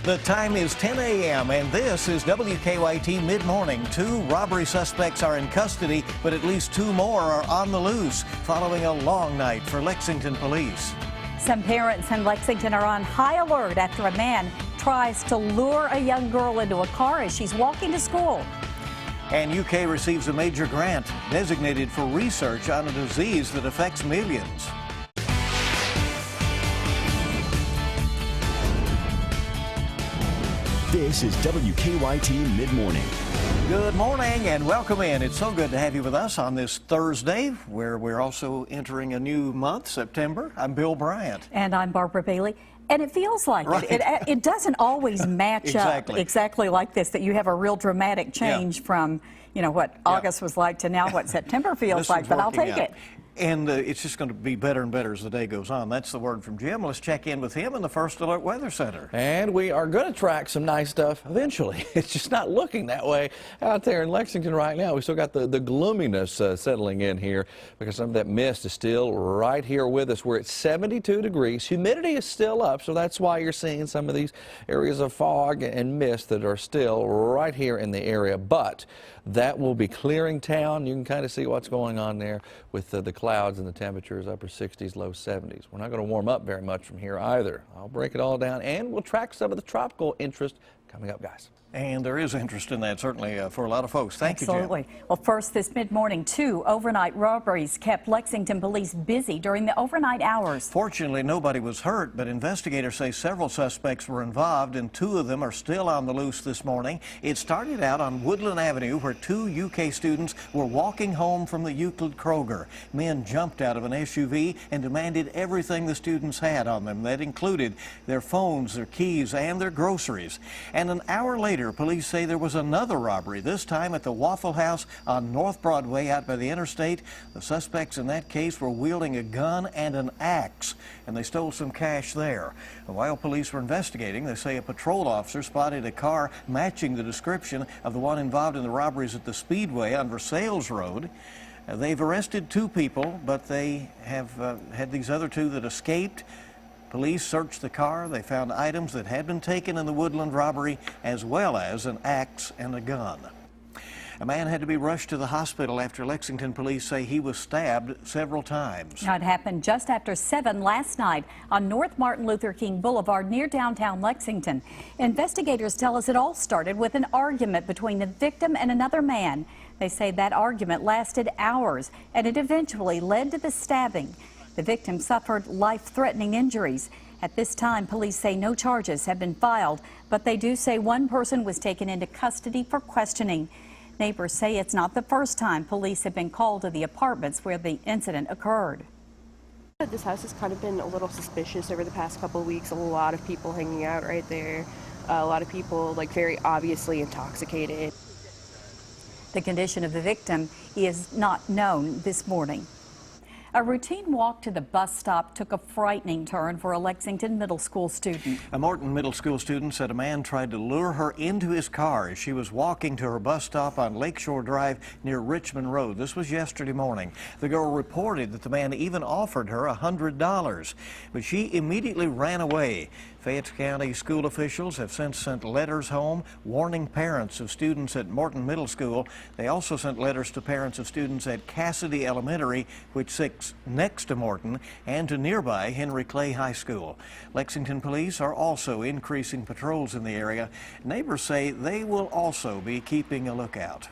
The time is 10 a.m. and this is WKYT Midmorning. 2 robbery suspects are in custody, but at least 2 more are on the loose following a long night for Lexington police. Some parents in Lexington are on high alert after a man tries to lure a young girl into a car as she's walking to school. And UK receives a major grant designated for research on a disease that affects millions. This is WKYT Midmorning. Good morning and welcome in. It's so good to have you with us on this Thursday, where we're also entering a new month, September. I'm Bill Bryant. And I'm Barbara Bailey. And it feels like Right. it doesn't always match up Exactly. exactly like this, that you have a real dramatic change from, you know, what August was like to now what September feels This like, is but I'll working take out. it. And it's just going to be better and better as the day goes on. That's the word from Jim. Let's check in with him in the First Alert Weather Center. And we are going to track some nice stuff eventually. It's just not looking that way out there in Lexington right now. We still got the gloominess settling in here because some of that mist is still right here with us. We're at 72 degrees. Humidity is still up, so that's why you're seeing some of these areas of fog and mist that are still right here in the area. But that will be clearing town. You can kind of see what's going on there with the clouds and the temperatures, upper 60s, low 70s. We're not going to warm up very much from here either. I'll break it all down, and we'll track some of the tropical interest coming up, guys. And there is interest in that, certainly, for a lot of folks. Thank you, Jim. Absolutely. Well, first this mid-morning, 2 overnight robberies kept Lexington police busy during the overnight hours. Fortunately, nobody was hurt, but investigators say several suspects were involved, and 2 of them are still on the loose this morning. It started out on Woodland Avenue, where 2 UK students were walking home from the Euclid Kroger. Men jumped out of an SUV and demanded everything the students had on them. That included their phones, their keys, and their groceries. And an hour later, police say there was another robbery, this time at the Waffle House on North Broadway out by the interstate. The suspects in that case were wielding a gun and an axe, and they stole some cash there. And while police were investigating, they say a patrol officer spotted a car matching the description of the one involved in the robberies at the Speedway on Versailles Road. They've arrested 2 people, but they have had these other 2 that escaped. Police searched the car. They found items that had been taken in the Woodland robbery, as well as an axe and a gun. A man had to be rushed to the hospital after Lexington police say he was stabbed several times. Now, it happened just after 7 last night on North Martin Luther King Boulevard near downtown Lexington. Investigators tell us it all started with an argument between the victim and another man. They say that argument lasted hours, and it eventually led to the stabbing. The victim suffered life-threatening injuries. At this time, police say no charges have been filed, but they do say 1 person was taken into custody for questioning. Neighbors say it's not the first time police have been called to the apartments where the incident occurred. This house has kind of been a little suspicious over the past couple of weeks. A lot of people hanging out right there. A lot of people very obviously intoxicated. The condition of the victim is not known this morning. A routine walk to the bus stop took a frightening turn for a Lexington middle school student. A Morton middle school student said a man tried to lure her into his car as she was walking to her bus stop on Lakeshore Drive near Richmond Road. This was yesterday morning. The girl reported that the man even offered her $100, but she immediately ran away. Fayette County school officials have since sent letters home warning parents of students at Morton Middle School. They also sent letters to parents of students at Cassidy Elementary, which sits next to Morton, and to nearby Henry Clay High School. Lexington police are also increasing patrols in the area. Neighbors say they will also be keeping a lookout.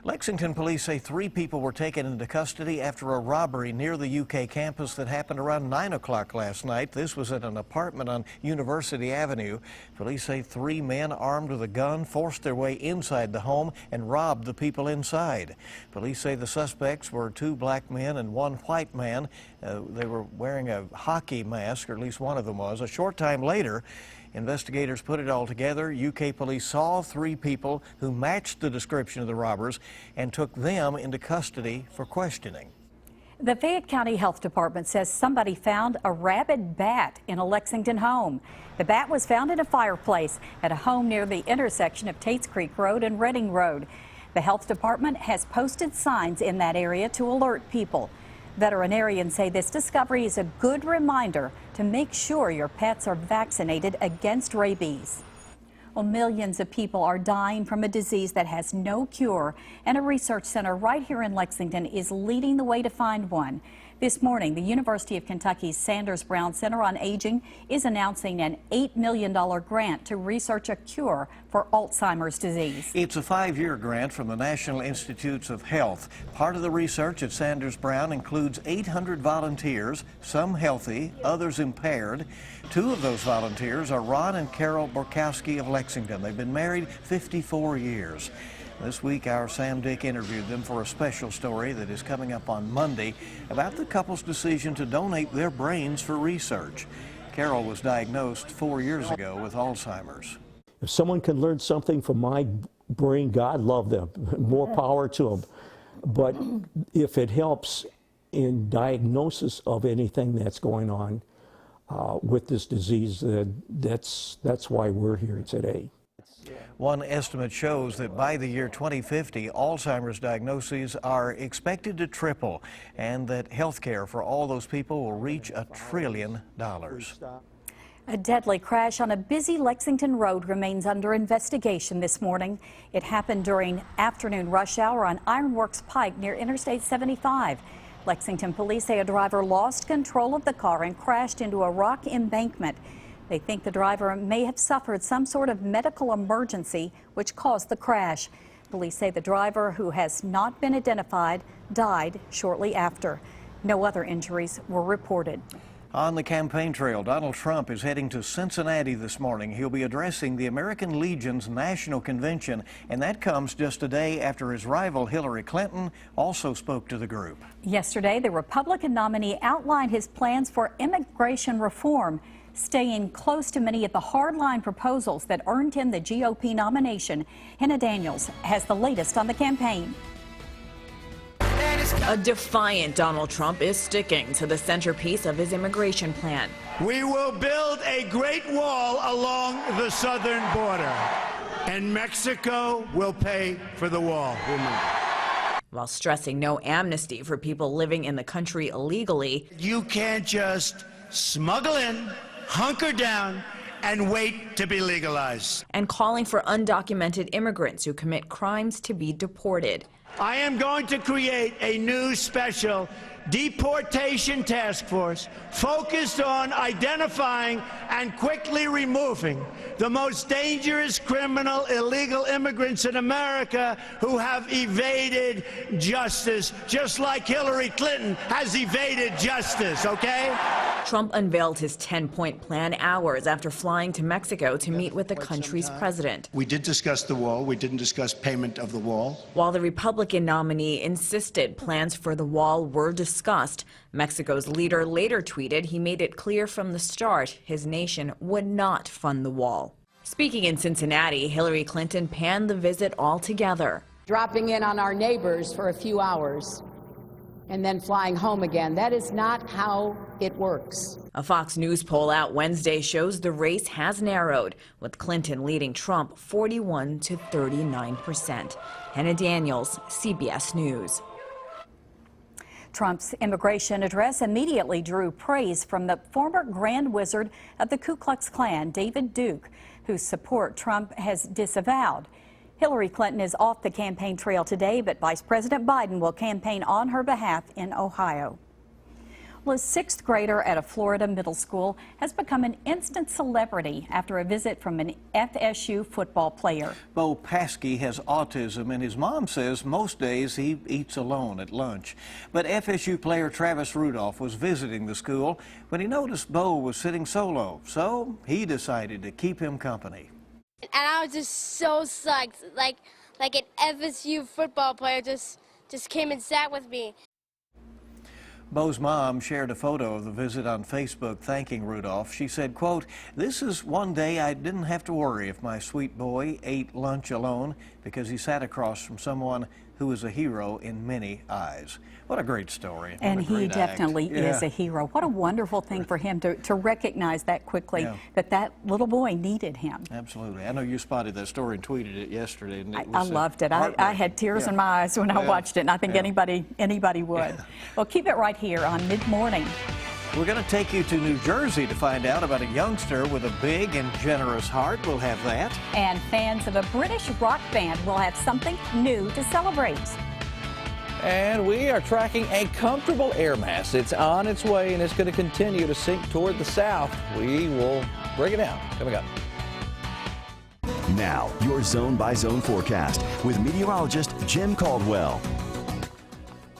Lexington police say 3 people were taken into custody after a robbery near the UK campus that happened around 9 o'clock last night. This was at an apartment on University Avenue. Police say 3 men armed with a gun forced their way inside the home and robbed the people inside. Police say the suspects were 2 black men and 1 white man. They were wearing a hockey mask, or at least one of them was. A short time later, investigators put it all together. UK police saw 3 people who matched the description of the robbers and took them into custody for questioning. The Fayette County Health Department says somebody found a rabid bat in a Lexington home. The bat was found in a fireplace at a home near the intersection of Tates Creek Road and Reading Road. The health department has posted signs in that area to alert people. Veterinarians say this discovery is a good reminder to make sure your pets are vaccinated against rabies. Well, millions of people are dying from a disease that has no cure, and a research center right here in Lexington is leading the way to find one. This morning, the University of Kentucky's Sanders Brown Center on Aging is announcing an $8 million grant to research a cure for Alzheimer's disease. It's a 5-year grant from the National Institutes of Health. Part of the research at Sanders Brown includes 800 volunteers, some healthy, others impaired. 2 of those volunteers are Ron and Carol Borkowski of Lexington. They've been married 54 years. This week, our Sam Dick interviewed them for a special story that is coming up on Monday about the couple's decision to donate their brains for research. Carol was diagnosed 4 years ago with Alzheimer's. If someone can learn something from my brain, God love them. More power to them. But if it helps in diagnosis of anything that's going on with this disease, that's why we're here today. One estimate shows that by the year 2050, Alzheimer's diagnoses are expected to triple, and that health care for all those people will reach $1 trillion. A deadly crash on a busy Lexington road remains under investigation this morning. It happened during afternoon rush hour on Ironworks Pike near Interstate 75. Lexington police say a driver lost control of the car and crashed into a rock embankment. They think the driver may have suffered some sort of medical emergency which caused the crash. Police say the driver, who has not been identified, died shortly after. No other injuries were reported. On the campaign trail, Donald Trump is heading to Cincinnati this morning. He'll be addressing the American Legion's National Convention, and that comes just a day after his rival Hillary Clinton also spoke to the group. Yesterday, the Republican nominee outlined his plans for immigration reform, staying close to many of the hardline proposals that earned him the GOP nomination. Hannah Daniels has the latest on the campaign. A defiant Donald Trump is sticking to the centerpiece of his immigration plan. We will build a great wall along the southern border, and Mexico will pay for the wall. While stressing no amnesty for people living in the country illegally. You can't just smuggle in, hunker down, and wait to be legalized. And calling for undocumented immigrants who commit crimes to be deported. I am going to create a new special deportation task force focused on identifying and quickly removing the most dangerous criminal illegal immigrants in America who have evaded justice, just like Hillary Clinton has evaded justice, okay? Trump unveiled his 10-point plan hours after flying to Mexico to meet with the country's president. We did discuss the wall. We didn't discuss payment of the wall. While the Republican nominee insisted plans for the wall were discussed, Mexico's leader later tweeted he made it clear from the start his nation would not fund the wall. Speaking in Cincinnati, Hillary Clinton panned the visit altogether. Dropping in on our neighbors for a few hours and then flying home again. That is not how it works. A Fox News poll out Wednesday shows the race has narrowed, with Clinton leading Trump 41 to 39%. Hannah Daniels, CBS News. Trump's immigration address immediately drew praise from the former Grand Wizard of the Ku Klux Klan, David Duke, whose support Trump has disavowed. Hillary Clinton is off the campaign trail today, but Vice President Biden will campaign on her behalf in Ohio. Well, a 6th grader at a Florida middle school has become an instant celebrity after a visit from an FSU football player. Bo Paskey has autism, and his mom says most days he eats alone at lunch. But FSU player Travis Rudolph was visiting the school when he noticed Bo was sitting solo, so he decided to keep him company. And I was just so psyched, like an FSU football player just came and sat with me. Bo's mom shared a photo of the visit on Facebook thanking Rudolph. She said, quote, "This is one day I didn't have to worry if my sweet boy ate lunch alone because he sat across from someone who is a hero in many eyes." What a great story. And he definitely is a hero. What a wonderful thing for him to recognize that quickly, that little boy needed him. Absolutely. I know you spotted that story and tweeted it yesterday. And I loved it. I had tears in my eyes when I watched it, and I think anybody would. Well, keep it right here on Mid-Morning. We're going to take you to New Jersey to find out about a youngster with a big and generous heart. We'll have that. And fans of a British rock band will have something new to celebrate. And we are tracking a comfortable air mass. It's on its way, and it's going to continue to sink toward the south. We will break it down coming up. Now, your zone-by-zone forecast with meteorologist Jim Caldwell.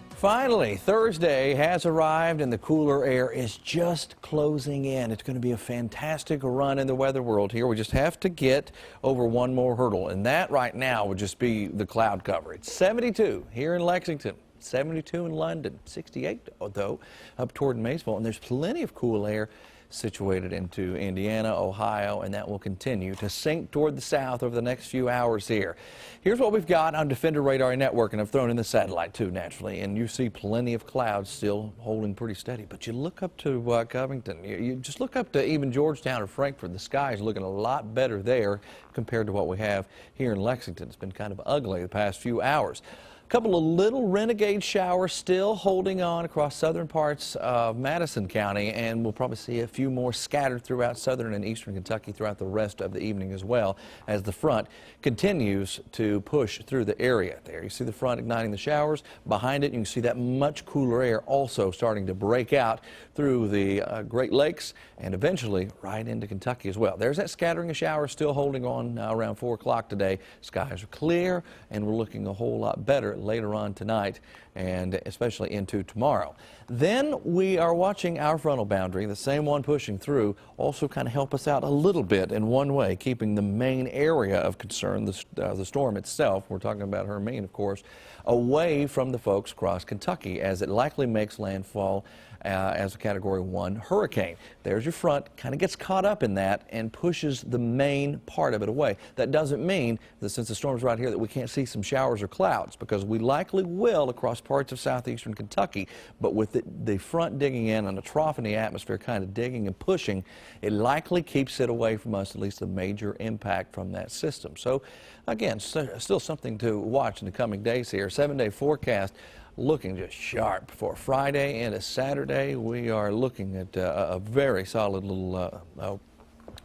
Finally, Thursday has arrived and the cooler air is just closing in. It's going to be a fantastic run in the weather world here. We just have to get over one more hurdle, and that right now would just be the cloud cover. It's 72 here in Lexington, 72 in London, 68 though up toward Maysville, and there's plenty of cool air situated into Indiana, Ohio, and that will continue to sink toward the south over the next few hours here. Here's what we've got on Defender Radar Network, and I've thrown in the satellite too, naturally, and you see plenty of clouds still holding pretty steady. But you look up to Covington, you just look up to even Georgetown or Frankfort. The sky is looking a lot better there compared to what we have here in Lexington. It's been kind of ugly the past few hours. A couple of little renegade showers still holding on across southern parts of Madison County, and we'll probably see a few more scattered throughout southern and eastern Kentucky throughout the rest of the evening as well, as the front continues to push through the area. There you see the front igniting the showers. Behind it you can see that much cooler air also starting to break out through the Great Lakes and eventually right into Kentucky as well. There's that scattering of showers still holding on around 4 o'clock today. Skies are clear and we're looking a whole lot better later on tonight and especially into tomorrow. Then we are watching our frontal boundary, the same one pushing through, also kind of help us out a little bit in one way, keeping the main area of concern, the storm itself, we're talking about Hermine, of course, away from the folks across Kentucky as it likely makes landfall as a Category 1 hurricane. There's your front, kind of gets caught up in that and pushes the main part of it away. That doesn't mean that since the storm's right here that we can't see some showers or clouds, because we likely will across parts of southeastern Kentucky, but with the front digging in and a trough in the atmosphere kind of digging and pushing, it likely keeps it away from us, at least the major impact from that system. So again, still something to watch in the coming days here. 7-day forecast looking just sharp for Friday into Saturday. We are looking at a very solid little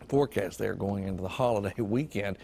forecast there going into the holiday weekend.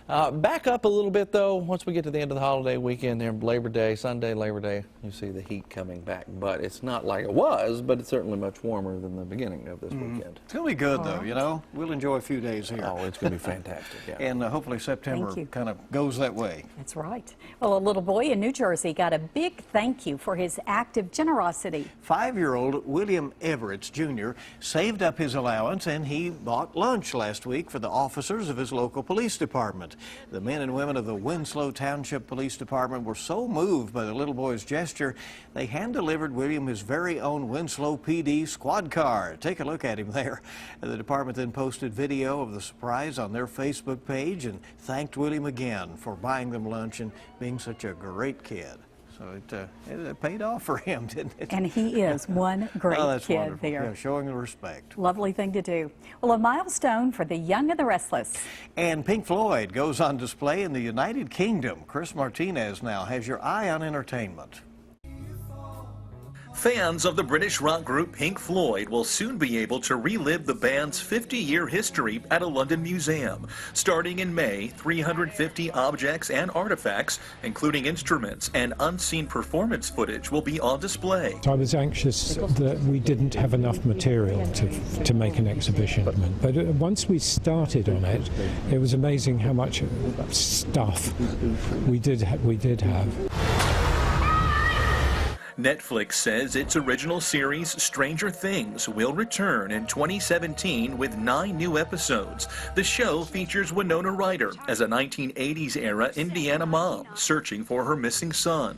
Back up a little bit though once we get to the end of the holiday weekend there, Labor Day, Sunday, Labor Day, you see the heat coming back, but it's not like it was, but it's certainly much warmer than the beginning of this weekend. It's going to be good though, you know. We'll enjoy a few days here. Oh, it's going to be fantastic, yeah. And hopefully September kind of goes that way. That's right. Well, a little boy in New Jersey got a big thank you for his act of generosity. 5-year-old William Everett Jr. saved up his allowance and he bought lunch last week for the officers of his local police department. The men and women of the Winslow Township Police Department were so moved by the little boy's gesture, they hand-delivered William his very own Winslow PD squad car. Take a look at him there. The department then posted video of the surprise on their Facebook page and thanked William again for buying them lunch and being such a great kid. So it paid off for him, didn't it? And he is one great kid wonderful. there. Yeah, showing the respect. Lovely thing to do. Well, a milestone for the young and the restless. And Pink Floyd goes on display in the United Kingdom. Chris Martinez now has your eye on entertainment. Fans of the British rock group Pink Floyd will soon be able to relive the band's 50-year history at a London museum. Starting in May, 350 objects and artifacts, including instruments and unseen performance footage, will be on display. I was anxious that we didn't have enough material to make an exhibition. But once we started on it, it was amazing how much stuff we did have. Netflix says its original series, Stranger Things, will return in 2017 with 9 new episodes. The show features Winona Ryder as a 1980s-era Indiana mom searching for her missing son.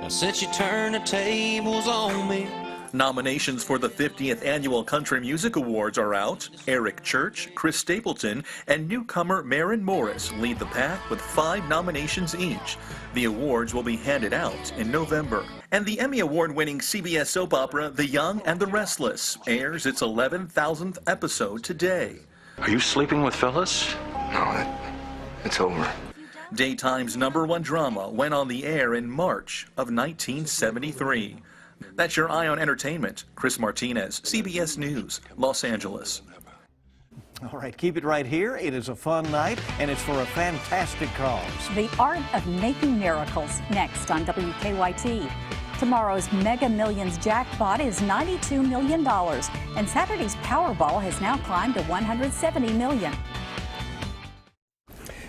Since you turned the tables on me. Nominations for the 50th Annual Country Music Awards are out. Eric Church, Chris Stapleton, and newcomer Maren Morris lead the pack with 5 nominations each. The awards will be handed out in November. And the Emmy Award-winning CBS soap opera The Young and the Restless airs its 11,000th episode today. Are you sleeping with Phyllis? No, it's over. Daytime's #1 drama went on the air in March of 1973. That's your Eye on Entertainment. Chris Martinez, CBS News, Los Angeles. All right, keep it right here. It is a fun night, and it's for a fantastic cause. The Art of Making Miracles, next on WKYT. Tomorrow's Mega Millions jackpot is $92 million, and Saturday's Powerball has now climbed to $170 million.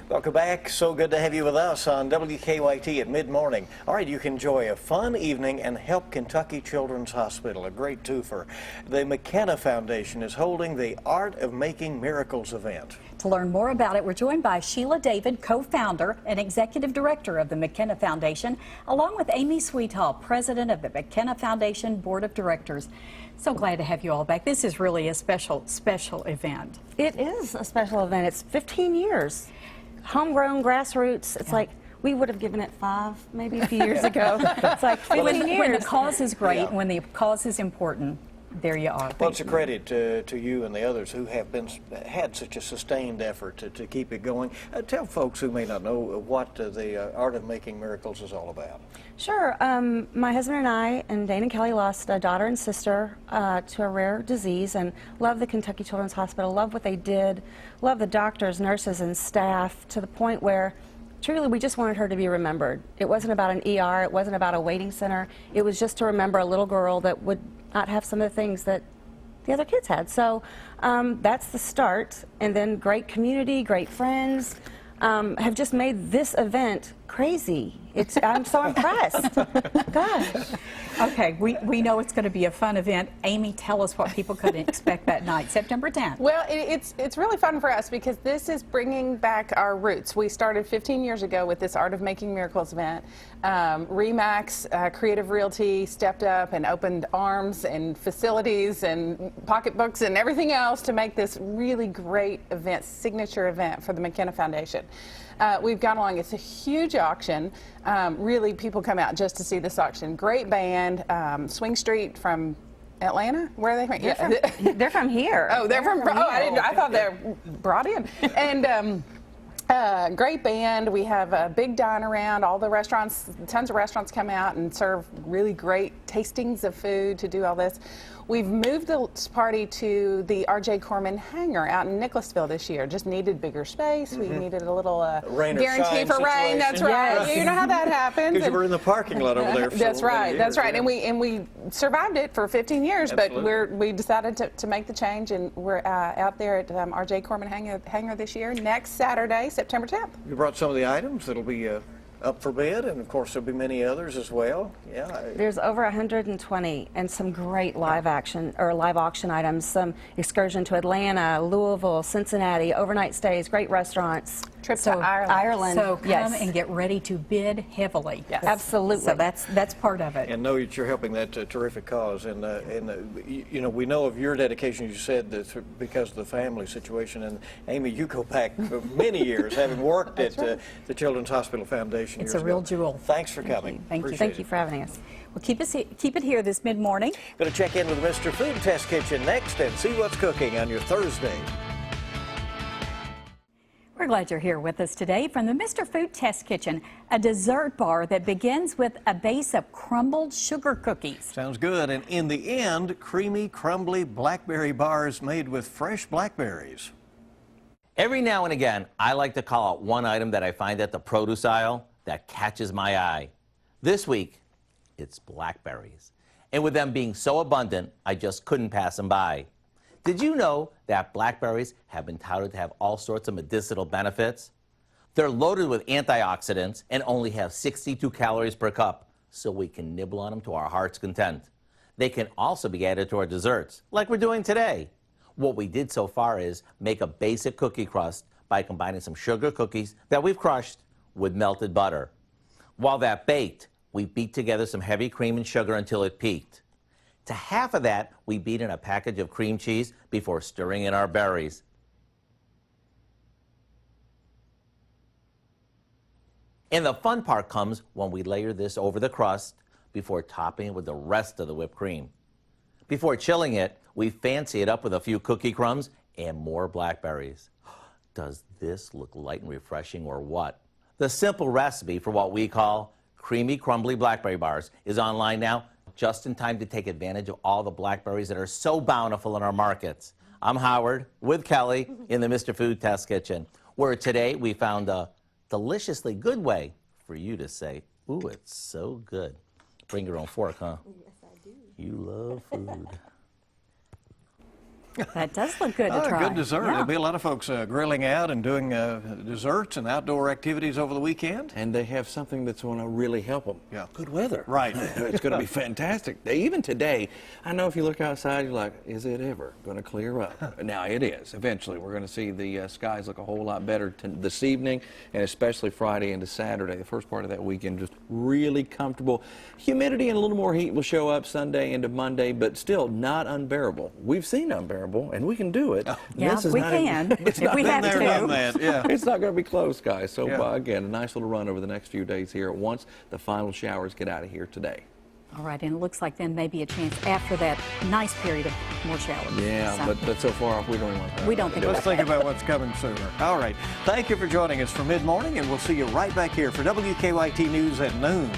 Welcome back. So good to have you with us on WKYT at mid-morning. All right, you can enjoy a fun evening and help Kentucky Children's Hospital, a great twofer. The McKenna Foundation is holding the Art of Making Miracles event. To learn more about it, we're joined by Sheila David, co-founder and executive director of the McKenna Foundation, along with Amy Sweethall, president of the McKenna Foundation Board of Directors. So glad to have you all back. This is really a special event. It is a special event. It's 15 years. Homegrown, grassroots. It's like we would have given it 5 maybe a few years ago. It's like 15 years. When the cause is great, when the cause is important, there you are. Well, it's a credit to you and the others who have had such a sustained effort to keep it going. Tell folks who may not know what the Art of Making Miracles is all about. Sure. My husband and I and Dana and Kelly lost a daughter and sister to a rare disease, and love the Kentucky Children's Hospital, love what they did, love the doctors, nurses, and staff, to the point where truly we just wanted her to be remembered. It wasn't about an ER, it wasn't about a waiting center, it was just to remember a little girl that would not have some of the things that the other kids had. So that's the start, and then great community, great friends have just made this event crazy. I'm so impressed. Gosh. Okay, we know it's going to be a fun event. Amy, tell us what people could expect that night, September 10th. Well, it's really fun for us because this is bringing back our roots. We started 15 years ago with this Art of Making Miracles event. Remax Creative Realty stepped up and opened arms and facilities and pocketbooks and everything else to make this really great event, signature event for the McKenna Foundation. We've gone along. It's a huge auction. Really, people come out just to see this auction. Great band. Swing Street from Atlanta. Where are they from? They're from here. Oh, they're from. Oh, I thought they were brought in. And great band. We have a big dine around. All the restaurants, tons of restaurants come out and serve really great tastings of food to do all this. We've moved the party to the R.J. Corman hangar out in Nicholasville this year. Just needed bigger space. We needed a little guarantee for rain. That's right. Yes. You know how that happens. Because you were in the parking lot over there for That's right. years, That's right. And we survived it for 15 years. Absolutely. But we decided to make the change, and we're out there at R.J. Corman hangar this year. Next Saturday, September 10th. You brought some of the items that'll be up for bid, and of course there'll be many others as well. Yeah. There's over 120 and some great live auction items, some excursion to Atlanta, Louisville, Cincinnati, overnight stays, great restaurants. Trip to Ireland. So come and get ready to bid heavily. Yes. Absolutely. So that's part of it. And know that you're helping that terrific cause. And you know, we know of your dedication, you said, that because of the family situation. And Amy, you go back for many years, having worked at the Children's Hospital Foundation. It's a real jewel. Thanks for coming. Thank you. Thank you for having us. Well, keep it here this mid-morning. Going to check in with Mr. Food Test Kitchen next and see what's cooking on your Thursday. We're glad you're here with us today from the Mr. Food Test Kitchen, a dessert bar that begins with a base of crumbled sugar cookies. Sounds good. And in the end, creamy, crumbly blackberry bars made with fresh blackberries. Every now and again, I like to call out one item that I find at the produce aisle that catches my eye. This week, it's blackberries. And with them being so abundant, I just couldn't pass them by. Did you know that blackberries have been touted to have all sorts of medicinal benefits? They're loaded with antioxidants and only have 62 calories per cup, so we can nibble on them to our heart's content. They can also be added to our desserts, like we're doing today. What we did so far is make a basic cookie crust by combining some sugar cookies that we've crushed with melted butter. While that baked, we beat together some heavy cream and sugar until it peaked. To half of that, we beat in a package of cream cheese before stirring in our berries. And the fun part comes when we layer this over the crust before topping it with the rest of the whipped cream. Before chilling it, we fancy it up with a few cookie crumbs and more blackberries. Does this look light and refreshing or what? The simple recipe for what we call creamy, crumbly blackberry bars is online now. just in time to take advantage of all the blackberries that are so bountiful in our markets. I'm Howard with Kelly in the Mr. Food Test Kitchen, where today we found a deliciously good way for you to say, ooh, it's so good. Bring your own fork, huh? Yes, I do. You love food. That does look good to try. Good dessert. Yeah. There'll be a lot of folks grilling out and doing desserts and outdoor activities over the weekend. And they have something that's going to really help them. Yeah. Good weather. Right. It's going to be fantastic. Even today, I know if you look outside, you're like, is it ever going to clear up? Now it is. Eventually, we're going to see the skies look a whole lot better this evening, and especially Friday into Saturday. The first part of that weekend, just really comfortable. Humidity and a little more heat will show up Sunday into Monday, but still not unbearable. We've seen unbearable, and we can do it. Yeah, This is we not can, it's if not we have Been there, done that. Yeah. It's not going to be close, guys. So, Yeah. again, a nice little run over the next few days here once the final showers get out of here today. All right, and it looks like then maybe a chance after that nice period of more showers. Yeah, So, but so far off, we don't even want that. we don't think Let's about think about what's coming sooner. All right. Thank you for joining us for Mid-Morning, and we'll see you right back here for WKYT News at noon.